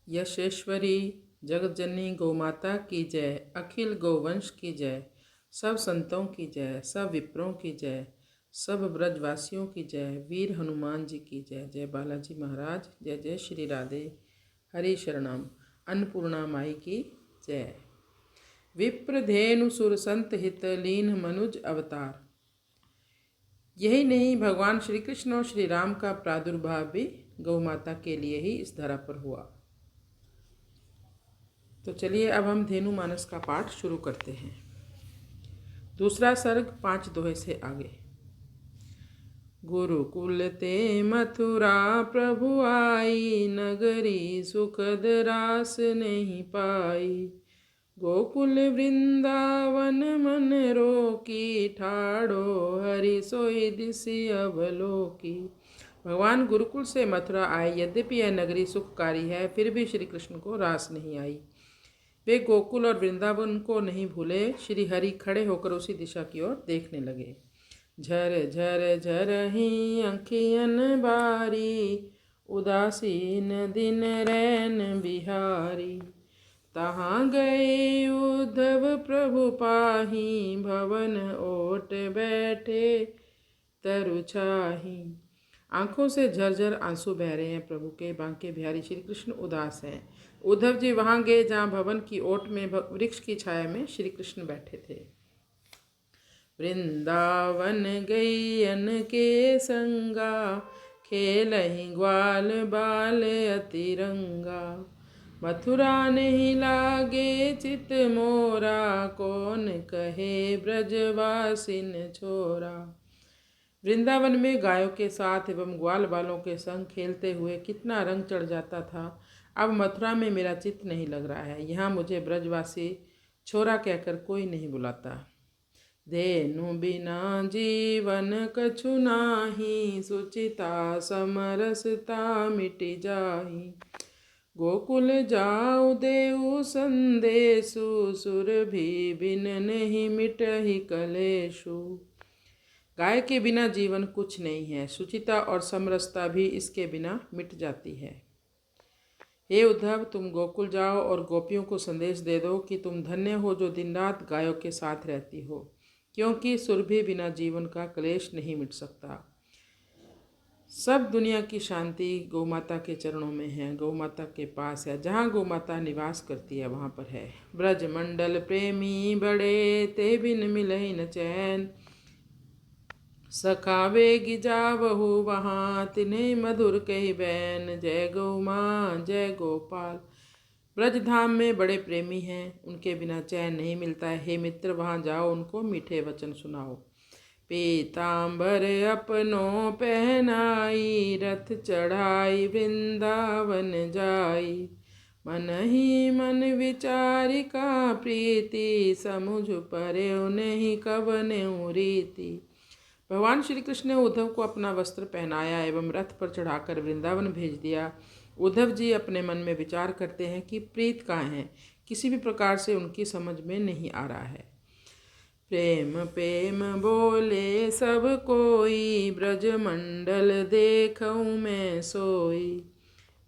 यशेश्वरी जगतजननी गौमाता की जय। अखिल गौवंश की जय। सब संतों की जय। सब विप्रों की जय। सब ब्रजवासियों की जय। वीर हनुमान जी की जय। जय बालाजी महाराज। जय जय श्री राधे। हरि शरणम। अन्नपूर्णा माई की जय। विप्रधेनु सुर संत हित लीन मनुज अवतार। यही नहीं, भगवान श्री कृष्ण और श्री राम का प्रादुर्भाव भी गौ माता के लिए ही इस धरा पर हुआ। तो चलिए अब हम धेनु मानस का पाठ शुरू करते हैं। दूसरा सर्ग 5 दोहे से आगे। गुरुकुल ते मथुरा प्रभु आई, नगरी सुखद रास नहीं पाई। गोकुल वृंदावन मन रोकी, ठाड़ो हरि सोई दिसि अवलोकी। भगवान गुरुकुल से मथुरा आए। यद्यपि यह नगरी सुखकारी है, फिर भी श्री कृष्ण को रास नहीं आई। वे गोकुल और वृंदावन को नहीं भूले। श्री हरि खड़े होकर उसी दिशा की ओर देखने लगे। झर झर झर ही अंखियन बारी, उदासीन दिन रैन बिहारी। तहाँ गए उद्धव प्रभु पाही, भवन ओट बैठे तरु छाही। आंखों से झरझर आंसू बह रहे हैं। प्रभु के बांके बिहारी श्री कृष्ण उदास हैं। उद्धव जी वहां गए जहां भवन की ओट में वृक्ष की छाया में श्री कृष्ण बैठे थे। वृंदावन गैयन के संगा, खेलहि ग्वाल बाल अतिरंगा। मथुरा नहीं लागे चित मोरा, कौन कहे ब्रजवासिन छोरा। वृंदावन में गायों के साथ एवं ग्वाल बालों के संग खेलते हुए कितना रंग चढ़ जाता था। अब मथुरा में मेरा चित्त नहीं लग रहा है। यहाँ मुझे ब्रजवासी छोरा कहकर कोई नहीं बुलाता। धेनु बिना जीवन कछु नाही, सुचिता समरसता मिटि जाही। गोकुल जाऊ देऊ संदेशु, सुर भी बिन नहीं मिटहि कलेशु। गाय के बिना जीवन कुछ नहीं है, सुचिता और समरसता भी इसके बिना मिट जाती है। हे उद्धव, तुम गोकुल जाओ और गोपियों को संदेश दे दो कि तुम धन्य हो जो दिन रात गायों के साथ रहती हो, क्योंकि सुरभि बिना जीवन का क्लेश नहीं मिट सकता। सब दुनिया की शांति गौ माता के चरणों में है, गौ माता के पास है। जहाँ गौ माता निवास करती है वहाँ पर है। ब्रज मंडल प्रेमी बड़े, ते बिन मिलहि न चैन। सखा वेगी जावहु वहाँ, तिन्हें मधुर कही बैन। जय गौ माँ जय गोपाल। ब्रजधाम में बड़े प्रेमी हैं, उनके बिना चैन नहीं मिलता है। हे मित्र, वहाँ जाओ, उनको मीठे वचन सुनाओ। पीताम्बर अपनों पहनाई, रथ चढ़ाई वृंदावन जाई। मन ही मन विचारिका प्रीति, समुझ पर्यो नहीं कवन्यु रीति। भगवान श्री कृष्ण ने उद्धव को अपना वस्त्र पहनाया एवं रथ पर चढ़ाकर वृंदावन भेज दिया। उद्धव जी अपने मन में विचार करते हैं कि प्रीत कहाँ है। किसी भी प्रकार से उनकी समझ में नहीं आ रहा है। प्रेम प्रेम बोले सब कोई, ब्रज मंडल देखूं मैं सोई।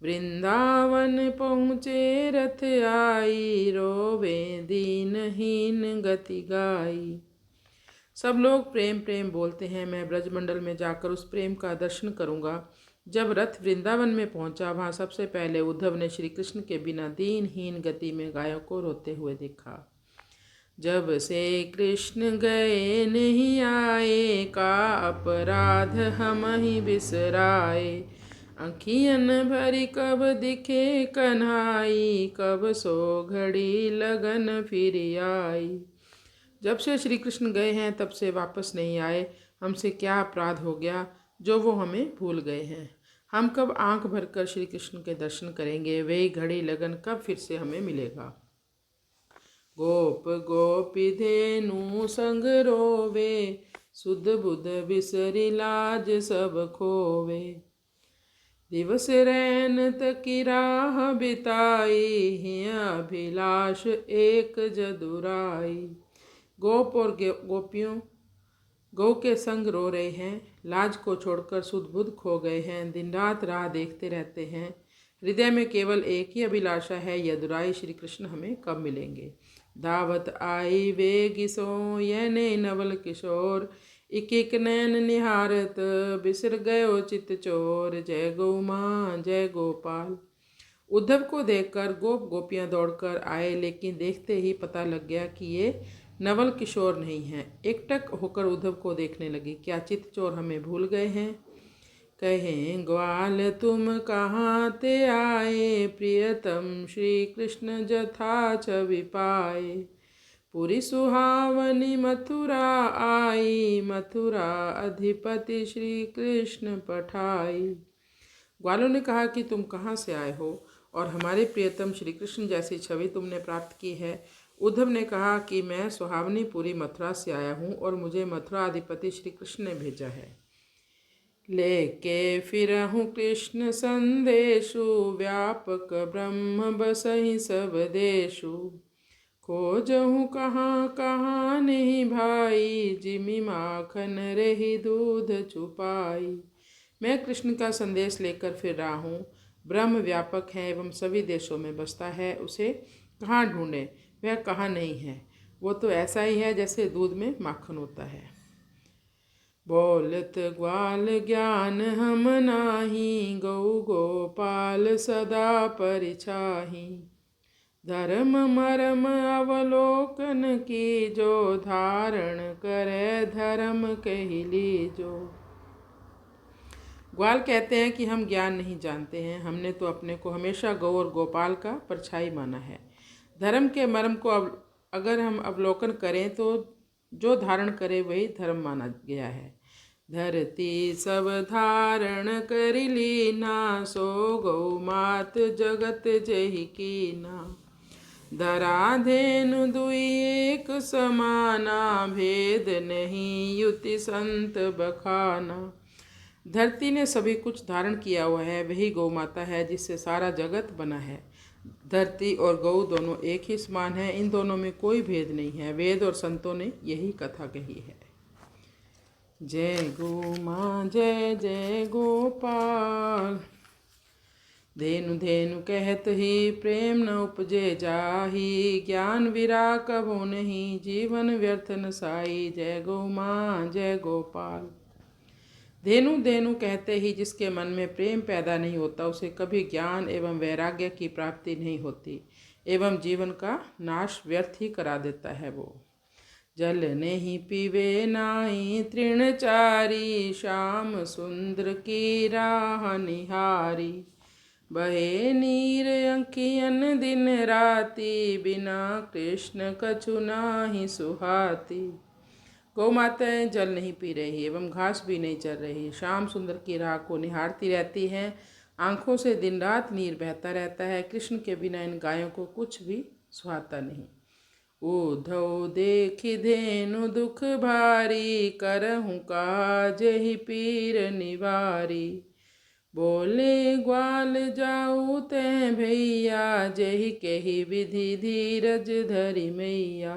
वृंदावन पहुँचे रथ आई, रोवे दीनहीन गति गाई। सब लोग प्रेम प्रेम बोलते हैं। मैं ब्रजमंडल में जाकर उस प्रेम का दर्शन करूंगा। जब रथ वृंदावन में पहुंचा, वहां सबसे पहले उद्धव ने श्री कृष्ण के बिना दीनहीन गति में गायों को रोते हुए देखा। जब से कृष्ण गए नहीं आए, का अपराध हम ही बिसराए। आँखियन भरी कब दिखे कन्हाई, कब सो घड़ी लगन फिर आई। जब से श्री कृष्ण गए हैं तब से वापस नहीं आए। हमसे क्या अपराध हो गया जो वो हमें भूल गए हैं। हम कब आंख भरकर श्री कृष्ण के दर्शन करेंगे। वही घड़ी लगन कब फिर से हमें मिलेगा। गोप गोपी धेनु संग रोवे, सुध बुध बिसरी लाज सब खोवे। दिवस रैन तकी राह बिताई, हिया अभिलाष एक जदुराई। गोप और गोपियों गौ के संग रो रहे हैं, लाज को छोड़कर सुध बुध खो गए हैं, दिन रात राह देखते रहते हैं। हृदय में केवल एक ही अभिलाषा है, यदुराई श्री कृष्ण हमें कब मिलेंगे। दावत आई वेगी सो यने नवल किशोर, एक एक नैन निहारत बिसर गयो चित चोर। जय गौ माँ जय गोपाल। उद्धव को देखकर गोप गोपियां दौड़कर आए, लेकिन देखते ही पता लग गया कि ये नवल किशोर नहीं हैं। एकटक होकर उद्धव को देखने लगी। क्या चित चोर हमें भूल गए हैं। कहें ग्वाल तुम कहाँ ते आए, प्रियतम श्री कृष्ण जथा छवि पाए। पूरी सुहावनी मथुरा आई, मथुरा अधिपति श्री कृष्ण पठाई। ग्वालों ने कहा कि तुम कहाँ से आए हो और हमारे प्रियतम श्री कृष्ण जैसी छवि तुमने प्राप्त की है। उद्धव ने कहा कि मैं सुहावनी पूरी मथुरा से आया हूँ और मुझे मथुरा अधिपति श्री कृष्ण ने भेजा है। लेके फिरहूँ कृष्ण संदेशु, व्यापक ब्रह्म बसहि सब देशु। खोजहूँ कहाँ कहाँ नहीं भाई, जिमि माखन रही दूध छुपाई। मैं कृष्ण का संदेश लेकर फिर रहा हूँ। ब्रह्म व्यापक है एवं सभी देशों में बसता है, उसे कहाँ ढूंढें, वह कहाँ नहीं है। वो तो ऐसा ही है जैसे दूध में माखन होता है। बोलत ग्वाल ज्ञान हम नाही, गौ गोपाल सदा परिछाही। धर्म मरम अवलोकन की जो, धारण करे धर्म कही लीजो। ग्वाल कहते हैं कि हम ज्ञान नहीं जानते हैं, हमने तो अपने को हमेशा गौ और गोपाल का परछाई माना है। धर्म के मर्म को अगर हम अवलोकन करें तो जो धारण करे वही धर्म माना गया है। धरती सब धारण करि लीना, सो गौ मात जगत जही कीना। धरा धेनु दुई एक समाना, भेद नहीं युति संत बखाना। धरती ने सभी कुछ धारण किया हुआ है, वही गौ माता है जिससे सारा जगत बना है। धरती और गौ दोनों एक ही समान है, इन दोनों में कोई भेद नहीं है। वेद और संतों ने यही कथा कही है। जय गो माँ जय जय गोपाल। धेनु धेनु कहत ही प्रेम न उपजे जाही, ज्ञान विरा कबो नहीं जीवन व्यर्थ न साई। जय गौ माँ जय गोपाल। धेनु धेनु कहते ही जिसके मन में प्रेम पैदा नहीं होता, उसे कभी ज्ञान एवं वैराग्य की प्राप्ति नहीं होती एवं जीवन का नाश व्यर्थ ही करा देता है वो। जल नहीं पीवे नाई तृणचारी, श्याम सुंदर की राह निहारी। बहे नीर अंकियन दिन राती, बिना कृष्ण कछु नाही सुहाती। गौ माताएं जल नहीं पी रही एवं घास भी नहीं चर रही, श्याम सुंदर की राह को निहारती रहती हैं। आँखों से दिन रात नीर बहता रहता है। कृष्ण के बिना इन गायों को कुछ भी सुहाता नहीं। उद्धव देखि धेनु दुख भारी, करहूँ काज ही पीर निवारी। बोले ग्वाल जाऊ ते भैया, जही कही विधि धीरज धरी मैया।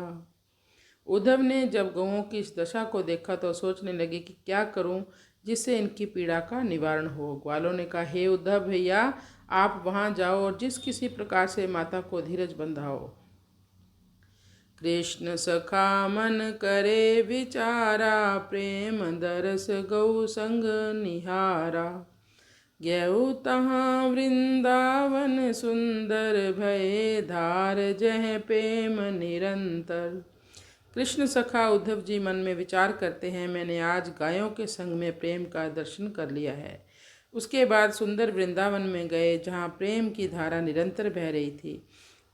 उद्धव ने जब गौओं की इस दशा को देखा तो सोचने लगे कि क्या करूं जिससे इनकी पीड़ा का निवारण हो। ग्वालों ने कहा, हे उद्धव भैया, आप वहां जाओ और जिस किसी प्रकार से माता को धीरज बंधाओ। कृष्ण सखा मन करे विचारा, प्रेम दरस गौ संग निहारा। गयऊ तहाँ वृंदावन सुंदर, भये धार जह प्रेम निरंतर। कृष्ण सखा उद्धव जी मन में विचार करते हैं, मैंने आज गायों के संग में प्रेम का दर्शन कर लिया है। उसके बाद सुंदर वृंदावन में गए, जहाँ प्रेम की धारा निरंतर बह रही थी।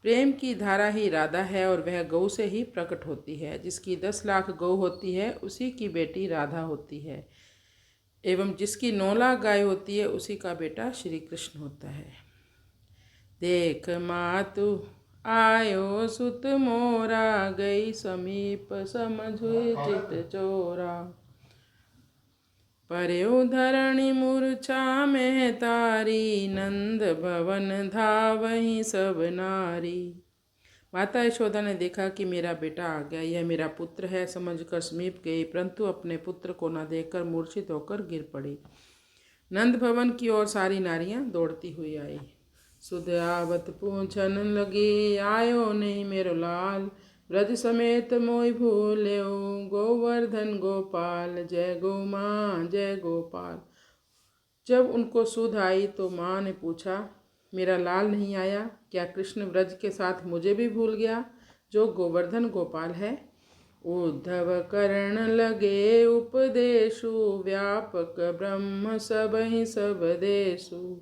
प्रेम की धारा ही राधा है और वह गौ से ही प्रकट होती है। जिसकी 10 लाख गौ होती है उसी की बेटी राधा होती है, एवं जिसकी 9 लाख गाय होती है उसी का बेटा श्री कृष्ण होता है। देख मातु आयो सुत मोरा, गई समीप समझुए चित चोरा। पर्यो धरणी मूर्छा में तारी, नंद भवन धावहीं सब नारी। माता यशोदा ने देखा कि मेरा बेटा आ गया, यह मेरा पुत्र है समझकर समीप गई, परंतु अपने पुत्र को न देखकर मूर्छित होकर गिर पड़ी। नंद भवन की ओर सारी नारियां दौड़ती हुई आई। सुध आवत पूछन लगी, आयो नहीं मेरो लाल। ब्रज समेत मोहि भूल्यो, गोवर्धन गोपाल। जय गो माँ जय गोपाल। जब उनको सुध आई तो माँ ने पूछा, मेरा लाल नहीं आया क्या? कृष्ण ब्रज के साथ मुझे भी भूल गया जो गोवर्धन गोपाल है? उद्धव करण लगे उपदेशु, व्यापक ब्रह्म सबहि सब देशु।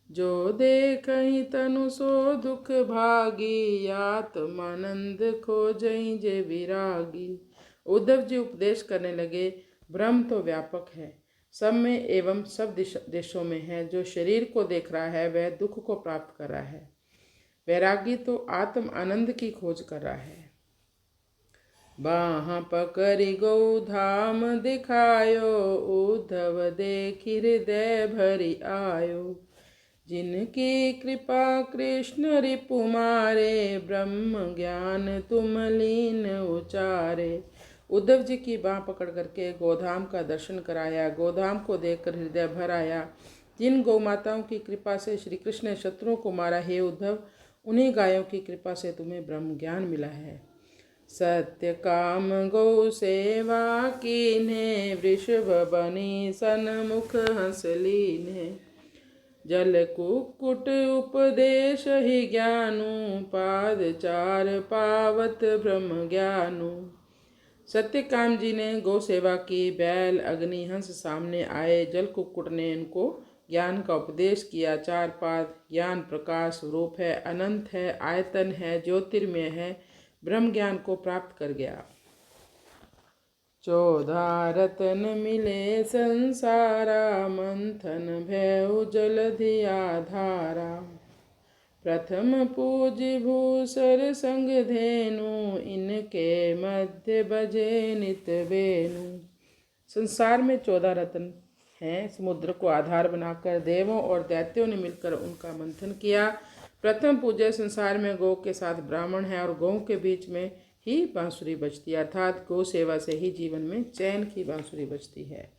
जो देखहि तनु सो दुख भागी, आत्मानंद खोजहि जे विरागी। उद्धव जी उपदेश करने लगे, ब्रह्म तो व्यापक है, सब में एवं सब देशों में है। जो शरीर को देख रहा है वह दुख को प्राप्त कर रहा है। वैरागी तो आत्म आनंद की खोज कर रहा है। बाह पकड़ि गौ धाम दिखायो, उद्धव देखि हृदय भरि आयो। जिनकी कृपा कृष्ण रिपु मारे, ब्रह्म ज्ञान तुम लीन उचारे। उद्धव जी की बाँह पकड़ करके गोधाम का दर्शन कराया। गोधाम को देखकर हृदय भर आया। जिन गौ माताओं की कृपा से श्री कृष्ण ने शत्रुओं को मारा, हे उद्धव, उन्हीं गायों की कृपा से तुम्हें ब्रह्म ज्ञान मिला है। सत्य काम गौ सेवा कीन्हे, वृषभ बनी सन्मुख हंस लीन्हे। जल कुक्कुट उपदेश ही ज्ञानु, पाद चार पावत ब्रह्म ज्ञानु। सत्यकाम जी ने गौ सेवा की। बैल अग्नि हंस सामने आए। जल कुक्कुट ने इनको ज्ञान का उपदेश किया। चार पाद ज्ञान प्रकाश रूप है, अनंत है, आयतन है, ज्योतिर्मय है, ब्रह्म ज्ञान को प्राप्त कर गया। 14 रतन मिले संसारा, मंथन भयउ जलधि आधारा। प्रथम पूज भूसर संग धेनु, इनके मध्य बजे नित बेनु। संसार में 14 रत्न हैं। समुद्र को आधार बनाकर देवों और दैत्यों ने मिलकर उनका मंथन किया। प्रथम पूज्य संसार में गौ के साथ ब्राह्मण है और गौ के बीच में ही बांसुरी बजती है, अर्थात गौ सेवा से ही जीवन में चैन की बांसुरी बजती है।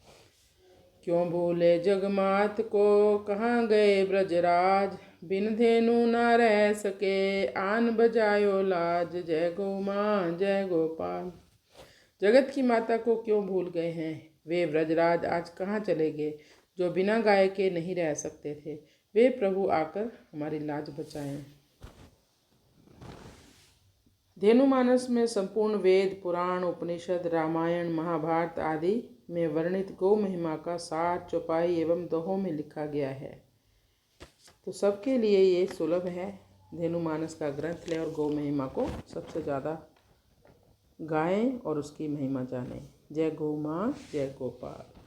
क्यों भूले जगमात को, कहाँ गए ब्रजराज। बिन धेनु न रह सके, आन बजायो लाज। जय गो माँ जय गोपाल। जगत की माता को क्यों भूल गए हैं? वे ब्रजराज आज कहाँ चले गए जो बिना गाय के नहीं रह सकते थे? वे प्रभु आकर हमारी लाज बचाएं। धेनुमानस में संपूर्ण वेद, पुराण, उपनिषद, रामायण, महाभारत आदि में वर्णित गौ महिमा का सार चौपाई एवं दोहों में लिखा गया है। तो सबके लिए ये सुलभ है। धेनुमानस का ग्रंथ लें और गौ महिमा को सबसे ज़्यादा गाएं और उसकी महिमा जानें। जय गौ माँ जय गोपाल।